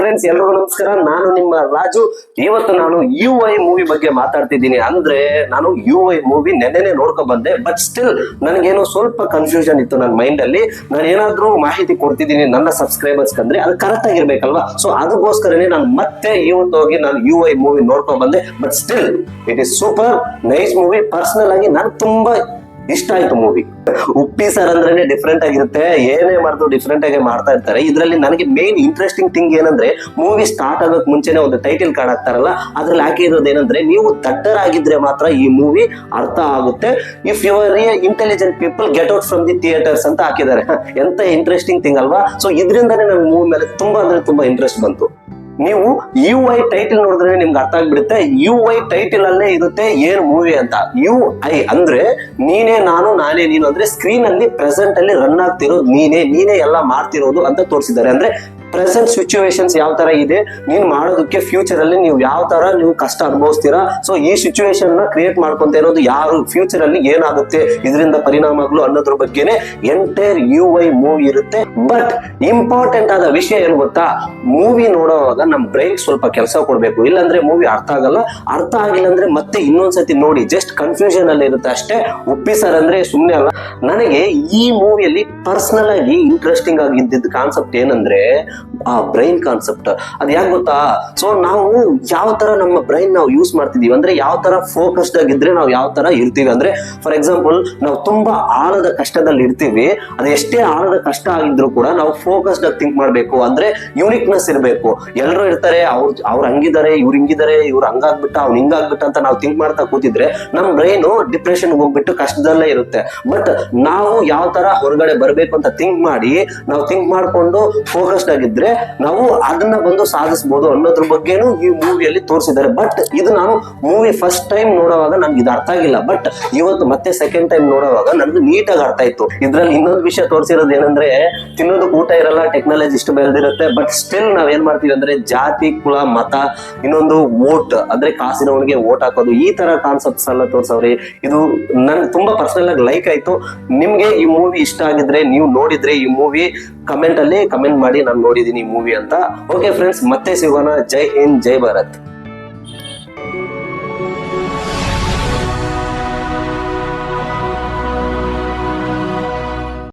Friends, ಎಲ್ರಿಗೂ ನಮಸ್ಕಾರ. ನಾನು ನಿಮ್ಮ ರಾಜು. ಇವತ್ತು ನಾನು UI ಮೂವಿ ಬಗ್ಗೆ ಮಾತಾಡ್ತಿದ್ದೀನಿ. ಅಂದ್ರೆ ನಾನು UI ಮೂವಿ ನೆನ್ನೆನೆ ನೋಡ್ಕೊಂಡ್ ಬಂದೆ, ಬಟ್ ಸ್ಟಿಲ್ ನನಗೇನೋ ಸ್ವಲ್ಪ ಕನ್ಫ್ಯೂಷನ್ ಇತ್ತು ನನ್ನ ಮೈಂಡ್ ಅಲ್ಲಿ. ನಾನು ಏನಾದ್ರೂ ಮಾಹಿತಿ ಕೊಡ್ತಿದ್ದೀನಿ ನನ್ನ ಸಬ್ಸ್ಕ್ರೈಬರ್ಸ್ ಅಂದ್ರೆ ಅದು ಕರೆಕ್ಟ್ ಆಗಿರ್ಬೇಕಲ್ವಾ. ಸೊ ಅದಕ್ಕೋಸ್ಕರನೇ ನಾನು ಮತ್ತೆ ಇವತ್ತು ಹೋಗಿ ನಾನು UI ಮೂವಿ ನೋಡ್ಕೊಂಡ್ ಬಂದೆ. But still it is super nice movie. Personal ಆಗಿ ನಾನು ತುಂಬಾ ಇಷ್ಟ ಆಯ್ತು ಮೂವಿ. ಉಪ್ಪಿ ಸರ್ ಅಂದ್ರೇನೆ ಡಿಫ್ರೆಂಟ್ ಆಗಿರುತ್ತೆ, ಏನೇ ಮಾಡಿದ್ರು ಡಿಫ್ರೆಂಟ್ ಆಗಿ ಮಾಡ್ತಾ ಇರ್ತಾರೆ. ಇದರಲ್ಲಿ ನನಗೆ ಮೇನ್ ಇಂಟ್ರೆಸ್ಟಿಂಗ್ ಥಿಂಗ್ ಏನಂದ್ರೆ, ಮೂವಿ ಸ್ಟಾರ್ಟ್ ಆಗೋಕ್ ಮುಂಚೆನೆ ಒಂದು ಟೈಟಲ್ ಕಾರ್ಡ್ ಹಾಕ್ತಾರಲ್ಲ, ಅದ್ರಲ್ಲಿ ಹಾಕಿರೋದು ಏನಂದ್ರೆ, ನೀವು ದಡ್ಡರಾಗಿದ್ರೆ ಮಾತ್ರ ಈ ಮೂವಿ ಅರ್ಥ ಆಗುತ್ತೆ, if you are intelligent people get out from the theatres ಅಂತ ಹಾಕಿದ್ದಾರೆ. ಎಂತ ಇಂಟ್ರೆಸ್ಟಿಂಗ್ ಥಿಂಗ್ ಅಲ್ವಾ. ಸೊ ಇದರಿಂದಾನೇ ನಂಗೆ ಮೂವಿ ಮೇಲೆ ತುಂಬಾ ಅಂದ್ರೆ ತುಂಬಾ ಇಂಟ್ರೆಸ್ಟ್ ಬಂತು. ನೀವು UI ಟೈಟಲ್ ನೋಡಿದ್ರೆ ನಿಮ್ಗೆ ಅರ್ಥ ಆಗ್ಬಿಡುತ್ತೆ. UI ಟೈಟಲ್ ಅಲ್ಲೇ ಇರುತ್ತೆ ಏನ್ ಮೂವಿ ಅಂತ. UI ಅಂದ್ರೆ ನೀನೇ ನಾನು ನಾನೇ ನೀನು, ಅಂದ್ರೆ ಸ್ಕ್ರೀನ್ ಅಲ್ಲಿ ಪ್ರೆಸೆಂಟ್ ಅಲ್ಲಿ ರನ್ ಆಗ್ತಿರೋದು ನೀನೇ ಎಲ್ಲ ಮಾಡ್ತಿರೋದು ಅಂತ ತೋರಿಸಿದ್ದಾರೆ. ಅಂದ್ರೆ ಪ್ರೆಸೆಂಟ್ ಸಿಚುವೇಶನ್ಸ್ ಯಾವ ತರ ಇದೆ, ನೀನ್ ಮಾಡೋದಕ್ಕೆ ಫ್ಯೂಚರ್ ಅಲ್ಲಿ ನೀವು ಯಾವ ತರ ನೀವು ಕಷ್ಟ ಅನುಭವಿಸ್ತೀರಾ. ಸೊ ಈ ಸಿಚುವೇಶನ್ ನ ಕ್ರಿಯೇಟ್ ಮಾಡ್ಕೊಂತ ಇರೋದು ಯಾರು, ಫ್ಯೂಚರ್ ಅಲ್ಲಿ ಏನಾಗುತ್ತೆ, ಇದರಿಂದ ಪರಿಣಾಮಗಳು ಅನ್ನೋದ್ರ ಬಗ್ಗೆನೆ ಎಂಟೈರ್ UI ಮೂವಿ ಇರುತ್ತೆ. ಬಟ್ ಇಂಪಾರ್ಟೆಂಟ್ ಆದ ವಿಷಯ ಏನು ಗೊತ್ತಾ, ಮೂವಿ ನೋಡೋವಾಗ ನಮ್ ಬ್ರೈನ್ ಸ್ವಲ್ಪ ಕೆಲಸ ಕೊಡ್ಬೇಕು, ಇಲ್ಲಾಂದ್ರೆ ಮೂವಿ ಅರ್ಥ ಆಗಲ್ಲ. ಅರ್ಥ ಆಗಿಲ್ಲ ಅಂದ್ರೆ ಮತ್ತೆ ಇನ್ನೊಂದ್ಸತಿ ನೋಡಿ, ಜಸ್ಟ್ ಕನ್ಫ್ಯೂಷನ್ ಅಲ್ಲಿ ಇರುತ್ತೆ ಅಷ್ಟೇ. ಉಪ್ಪಿ ಸರ್ ಅಂದ್ರೆ ಸುಮ್ನೆ ಅಲ್ಲ. ನನಗೆ ಈ ಮೂವಿಯಲ್ಲಿ ಪರ್ಸನಲ್ ಆಗಿ ಇಂಟ್ರೆಸ್ಟಿಂಗ್ ಆಗಿದ್ದ ಕಾನ್ಸೆಪ್ಟ್ ಏನಂದ್ರೆ, ಆ ಬ್ರೈನ್ ಕಾನ್ಸೆಪ್ಟ್. ಅದ್ ಯಾಕೆ ಗೊತ್ತಾ, ಸೊ ನಾವು ಯಾವ ತರ ನಮ್ಮ ಬ್ರೈನ್ ನಾವು ಯೂಸ್ ಮಾಡ್ತಿದೀವಿ ಅಂದ್ರೆ, ಯಾವ ತರ ಫೋಕಸ್ಡ್ ಆಗಿದ್ರೆ ನಾವು ಯಾವ ತರ ಇರ್ತೀವಿ ಅಂದ್ರೆ, ಫಾರ್ ಎಕ್ಸಾಂಪಲ್ ನಾವು ತುಂಬಾ ಆಳದ ಕಷ್ಟದಲ್ಲಿ ಇರ್ತೀವಿ, ಅದು ಎಷ್ಟೇ ಆಳದ ಕಷ್ಟ ಆಗಿದ್ರು ಕೂಡ ನಾವು ಫೋಕಸ್ಡ್ ಆಗಿ ಥಿಂಕ್ ಮಾಡ್ಬೇಕು. ಅಂದ್ರೆ ಯೂನಿಕ್ನೆಸ್ ಇರಬೇಕು. ಎಲ್ಲರೂ ಇರ್ತಾರೆ, ಅವ್ರು ಹಂಗಿದ್ದಾರೆ, ಇವ್ರು ಹಿಂಗಿದ್ದಾರೆ, ಇವ್ರು ಹಂಗಾಗ್ಬಿಟ್ಟ, ಅವ್ನು ಹಿಂಗಾಗ್ಬಿಟ್ಟ ಅಂತ ನಾವು ಥಿಂಕ್ ಮಾಡ್ತಾ ಕೂತಿದ್ರೆ ನಮ್ಮ ಬ್ರೈನ್ ಡಿಪ್ರೆಷನ್ ಹೋಗ್ಬಿಟ್ಟು ಕಷ್ಟದಲ್ಲೇ ಇರುತ್ತೆ. ಬಟ್ ನಾವು ಯಾವ ತರ ಹೊರಗಡೆ ಬರ್ಬೇಕು ಅಂತ ಥಿಂಕ್ ಮಾಡ್ಕೊಂಡು ಫೋಕಸ್ಡ್ ಆಗಿದ್ರೆ ನಾವು ಅದನ್ನ ಬಂದು ಸಾಧಿಸಬಹುದು ಅನ್ನೋದ್ರ ಬಗ್ಗೆನೂ ಈ ಮೂವಿಯಲ್ಲಿ ತೋರಿಸಿದ್ದಾರೆ. ಬಟ್ ಇದು ನಾನು ಮೂವಿ ಫಸ್ಟ್ ಟೈಮ್ ನೋಡುವಾಗ ನನ್ಗೆ ಇದು ಅರ್ಥ ಆಗಿಲ್ಲ, ಬಟ್ ಇವತ್ತು ಮತ್ತೆ ಸೆಕೆಂಡ್ ಟೈಮ್ ನೋಡುವಾಗ ನನ್ಗೆ ನೀಟಾಗಿ ಅರ್ಥ ಆಯ್ತು. ಇದ್ರಲ್ಲಿ ಇನ್ನೊಂದು ವಿಷಯ ತೋರಿಸಿರೋದು ಏನಂದ್ರೆ, ತಿನ್ನೋದಕ್ಕೆ ಊಟ ಇರಲ್ಲ, ಟೆಕ್ನಾಲಜಿ ಇಷ್ಟು ಬೆಳೆದಿರುತ್ತೆ, ಬಟ್ ಸ್ಟಿಲ್ ನಾವ್ ಏನ್ ಮಾಡ್ತೀವಿ ಅಂದ್ರೆ, ಜಾತಿ, ಕುಲ, ಮತ, ಇನ್ನೊಂದು ವೋಟ್ ಅಂದ್ರೆ ಕಾಸಿನವನಿಗೆ ವೋಟ್ ಹಾಕೋದು, ಈ ತರ ಕಾನ್ಸೆಪ್ಟ್ಸ್ ಎಲ್ಲ ತೋರ್ಸವ್ರಿ. ಇದು ನನ್ಗೆ ತುಂಬಾ ಪರ್ಸನಲ್ ಆಗಿ ಲೈಕ್ ಆಯ್ತು. ನಿಮ್ಗೆ ಈ ಮೂವಿ ಇಷ್ಟ ಆಗಿದ್ರೆ, ನೀವು ನೋಡಿದ್ರೆ ಈ ಮೂವಿ ಕಮೆಂಟ್ ಅಲ್ಲಿ ಕಮೆಂಟ್ ಮಾಡಿ, ನಾನು ನೋಡಿದೀನಿ ಈ ಮೂವಿ ಅಂತ. ಓಕೆ ಫ್ರೆಂಡ್ಸ್, ಮತ್ತೆ ಸಿಗೋಣ. ಜೈ ಹಿಂದ್, ಜೈ ಭಾರತ್.